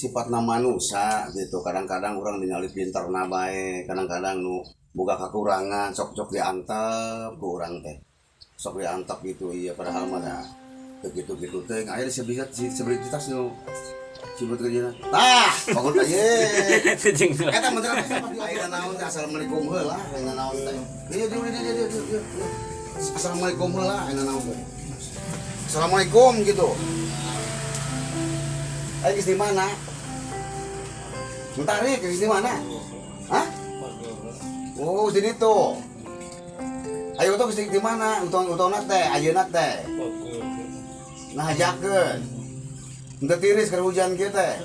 sifatna manusia gitu. Kadang-kadang orang ningali pinterna bae, kadang-kadang nu boga kakurangan sok-sok diantep ku urang teh. Sok diantep gitu iya padahal mah da gitu-gitu teh aya disebelitas nu cibut kerjana. Tah, bangun teh ye. Eta menteri ayeuna naon teh assalamualaikum heula, ayeuna naon teh. Iya. Assalamualaikum heula, ayeuna naon teh. Assalamualaikum gitu. Ayo di mana? Bentar nih, di mana? Hah? Oh, jadi tuh. Ayo tuh di mana? Utang teh, ayeuna teh. Nah, ajakeun. Henteu tiris keur hujan kieu teh.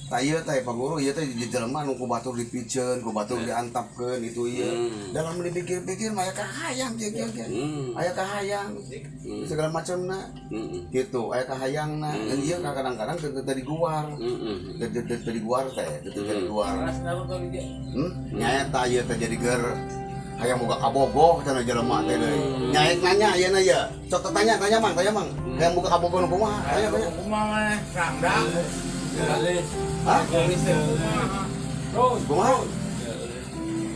Tah ieu teh Pak Guru ieu teh jelema nu ku batur dipikeun, ku batur diantapkeun itu ieu. Dalam dipikir-pikir mah aya kahayang kieu. Aya kahayang. Segala macamna. Gitu, aya kahayangna. Dan ieu kadang-kadang teu di luar. Teu di luar teh, teu di luar. Nyaeta ieu teh jadi ger hayang boga kabogoh cenah jelema teh deui. Nyaek nanya ayeuna ieu. Sok tanya Mang. Hayang boga kabogoh nu kumaha? Tanya. Kumaha sandang. Hah? Kumaha?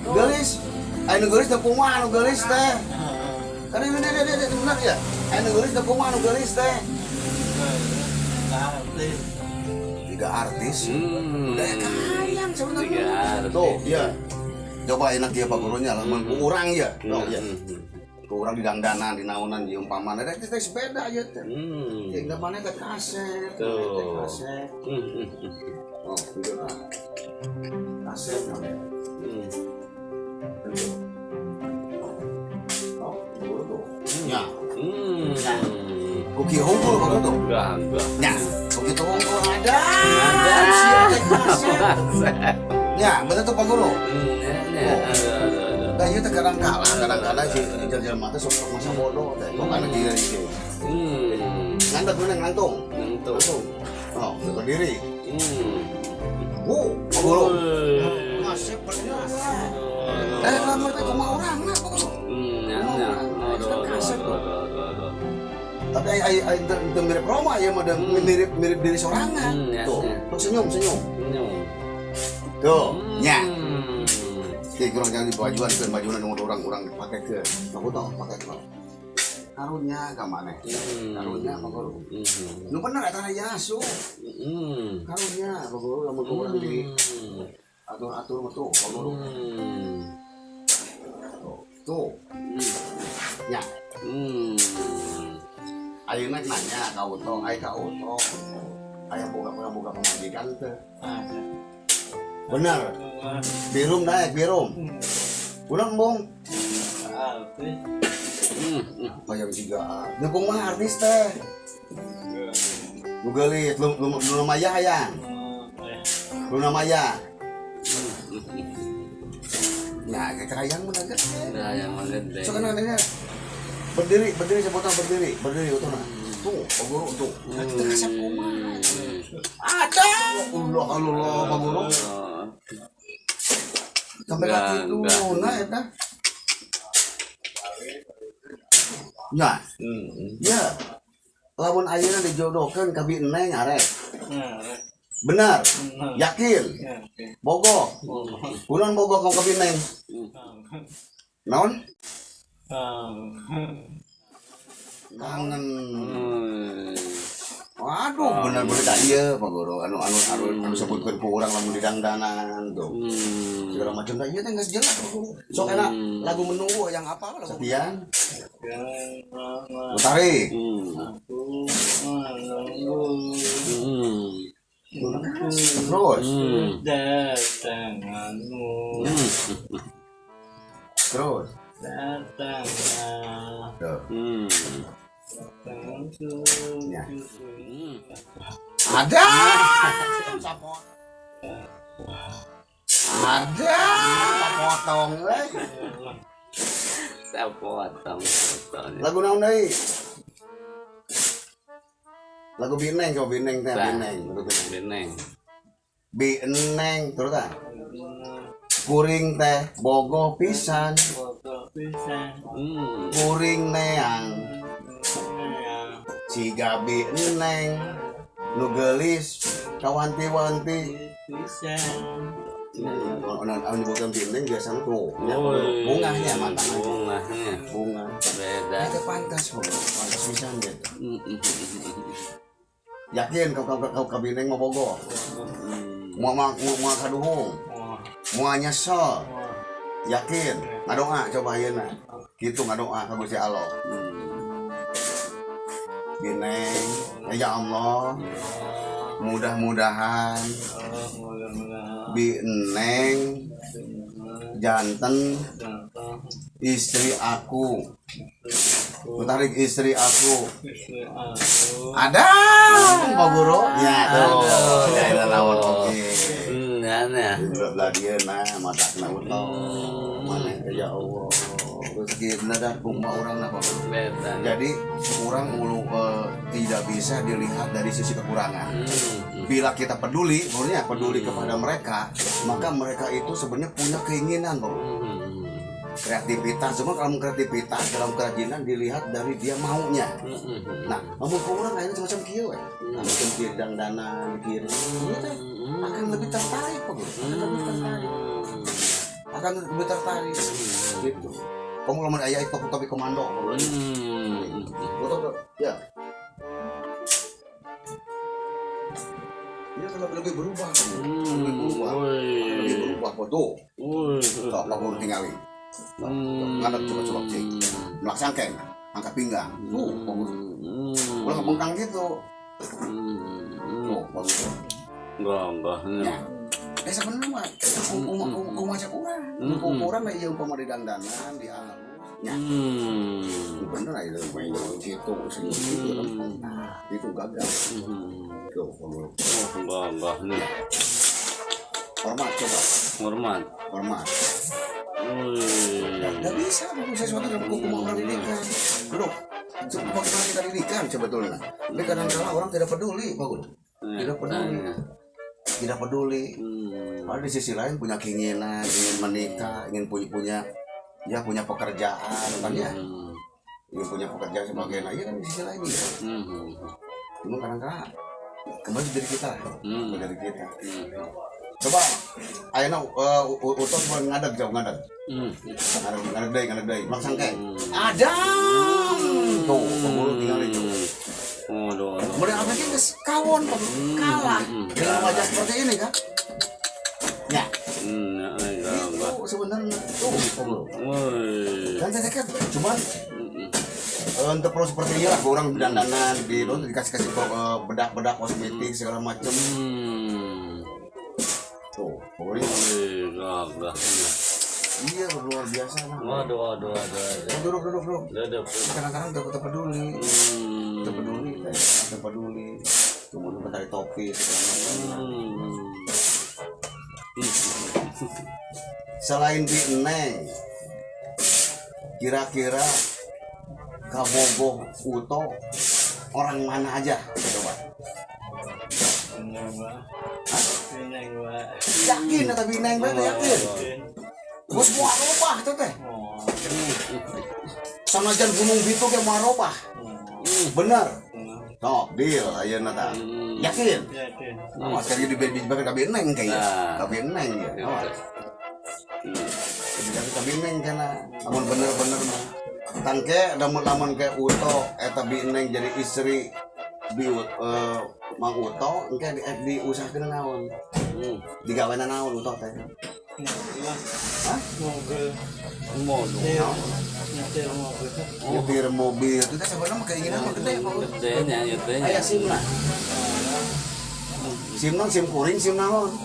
Gelis. Anu gelis teh kumaha anu gelis teh? Kan ini dia benar ya? Anu gelis teh kumaha anu gelis teh? Tiga artis. Udah kahayang sebenarnya. Tuh, iya. Coba enak dia Pak Gurunya lah, kurang ya. Tuh, ya. Kurang di dangdanan, di naonan, di umpaman, ada kita sepeda aja teh. Enggak mana ke kaset, kaset. Oh, gitu lah. Kaset namanya. Oh, dulu tuh. Ya. Kuki hongkul kalau tuh. Enggak. Ya, begitu hongkul ada. Siapa kaset? Ya, betul tuh Pak Guru. Nah, itu kadang-kadang si jalan mata sok masa bodoh teh. Kok kana dia iki. Ngandek bener ngantung. Oh, berdiri. Pak Guru. Masih pernah. Lama teh kumaha urang na Pak Guru. Tapi ai mirip Roma ya mah mirip diri sorangan. Tuh, senyum. Tuh, nya. Oke, kurang jangan dibajuan ke bajuan dengan orang pakai ke. Aku tahu pakai ke. Karunya ka maneh. Karunya Pak Guru. Nu bener eta aya asu. Karunya Pak Guru lamun urang di atur-atur mah tuh Pak Guru. Tuh. Ya. Ayeuna nanya ka Uto, ai ka Uto. Aya boga pemajikan teh. Benar. Birum naik. Ulang bong. Bayang juga. Nyukung mah artis teh. Gugelit, lu Maya hayang. Luna Maya. Nah, kayak hayang bener kan? Nah, yang gede. So kan adanya berdiri sebutan berdiri utama. Tuh, Pak Guru tuh. Kita kasih kumaha. Ada. Allah Pak Guru. Sampai kaki itu, nah eta. Nah, ya. Lamun ayeuna dijodohkeun ka bi Neng arek. Benar. Yakin. Bogoh. Ulun bogoh ka bi Neng. Naon? Kangen. Waduh, bener-bener dah ieu Pak Guru. Anu sebutkeun ku urang lamun di dangdanan tuh. Segala macam dah ieu teh geus jelas Pak Guru. Sok enak lagu menunggu yang apa lagu Sepian. Utari. Terus. Datanganmu. Terus. Datanglah. Ya. Ada. Ada. Potong euy. Potong. Lagu naon deui? Lagu Bineng coba Bineng teh Bineng. Bineng terus tah. Kuring teh bogoh pisan. Kuring neang. Siga Bineng nu geulis kawanti-wanti. Bisa. Orang bukan bintang biasanya tuh. Oh, Bunganya mantan. Bunganya. Bunga. Beda. Itu pantas kok. Pantas bisa gitu. Yakin kau kabineng mau bogo. Mau kaduhung. Mau nyesel. Yakin. Ngadoa coba ayeuna. Kitu ngadoa ka Gusti Allah. Bineng, ya Allah. Mudah-mudahan Bineng janten istri aku tarik istri aku ada Pak Guru ya tuh ya lawan oke Nah. lah dia nah mata kena utang mana ya Allah rezeki benar kumpa orang apa Beda. jadi orang mulu tidak bisa dilihat dari sisi kekurangan. Bila kita peduli, sebenarnya peduli kepada mereka, maka mereka itu sebenarnya punya keinginan, bro. Kreativitas, cuma kalau kreativitas dalam kerajinan dilihat dari dia maunya. Nah, namun orang kayaknya semacam kieu, mungkin kieu dandanan, kieu gitu, akan lebih tertarik, bro. Akan lebih tertarik, gitu. Kamu kalau mau ayah itu tapi komando, betul, ya. Dia kalau lebih berubah, lebih berubah foto. Kau apa baru tinggalin? Ngadap coba cek, melaksangkan, angkat pinggang. Bagus. Udah bengkang gitu. Bagus. Enggak. Sebenarnya mah, macam orang, ukuran lah iya umpama di dandanan, di alam. Bener aja main gitu, segitu. Nah, itu gagal. Tuh, Enggak nih. Hormat coba. Hormat. Nggak bisa melakukan sesuatu dalam hukum orang didikan. Belum. Cuma kita didikan sebetulnya. Tapi kadang-kadang orang tidak peduli, Pak Guru. Tidak peduli. Padahal di sisi lain punya keinginan, ingin menikah, ingin punya pekerjaan, kan ya. Ingin punya pekerjaan sebagainya, iya kan di sisi lain ya. Cuma kadang-kadang kembali dari kita. Coba, ayeuna utos ngadeg jauh ngadeg. Ngadeg deui, maksangke. Adam. Tuh, pembulu tinggal itu. Waduh. Kemudian apa lagi kawon kalah dengan wajah seperti ini kan? Ya. Itu sebenarnya tuh pembulu. Kan saya kan cuman untuk perlu seperti ini lah, orang dandanan di dikasih bedak kosmetik segala macam. Tuh, pokoknya iya luar biasa lah. Waduh. Duduk. Kadang-kadang udah peduli. Kemudian mencari topi segala macam. Selain Bineng, kira-kira Kabogoh Uto orang mana aja coba? Yakin atau Bineng berarti yakin? Bos mau arobah tuh teh. Sanajan Gunung Bitu ke marobah. Bener. Sok deal ayeuna tah. Yakin? Awas kali di Bineng kayaknya. Bineng ya. Awas. Jadi Bineng kana amun bener-bener mah. Tangke lamun ke Uto eta Bineng jadi istri Mang Uto engke diusahakeun naon? Digaweana naon Uto teh? Hah? Nyetir mobil itu kan sebenarnya mah keinginan mah gede Pak. Gedenya. Aya simna. Sim kuring, sim naon?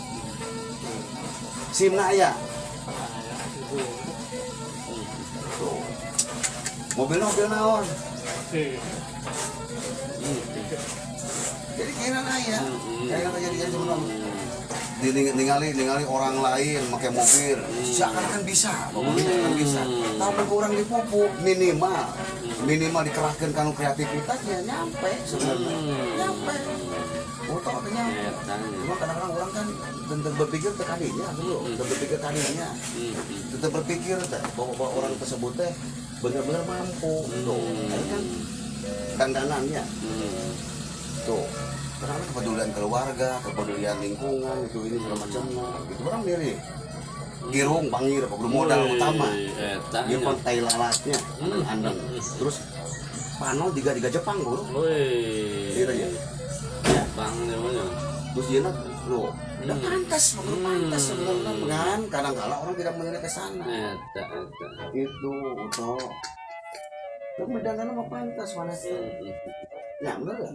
Simna aya. Mobil naon? Jadi keinginan aya. Kayak jadi sebenarnya. Ningali orang lain pakai mobil, seakan-akan bisa, tapi kurang dipupuk minimal dikerahkan kanu kreativitasnya nyampe sebenarnya, nyampe. Utang nyampe. Cuma kadang-kadang orang kan tetap berpikir tetap berpikir bahwa orang tersebut teh benar-benar mampu, tuh, kan dandanannya, tuh. Karena kepedulian keluarga, kepedulian lingkungan, itu ini segala macamnya. Itu orang diri. Girung, bangir, apa belum modal utama. Dia pantai lalatnya, andang. Terus panau tiga Jepang bro. Iya aja. Ya. Bang namanya. Terus dia nak, lo, udah pantas sebenarnya kan. Kadang-kala orang tidak menilai ke sana. Itu, toh. Kemudian mah pantas mana sih? Ya bener gak?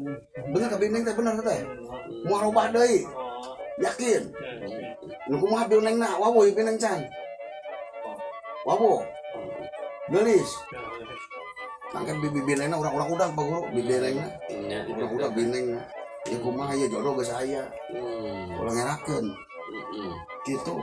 Bener ke bintang teh bener teh. Mau rubah deui. Yakin? Nu kumaha bintangna? Wawo ieu bintang can. Wawo. Gelis. Angkat bibi bintangna urang-urang udang Pak Guru, bibi bintangna. Urang-urang bintangna. Ieu kumaha ieu jodoh geus aya. Ulah ngerakeun. Gitu.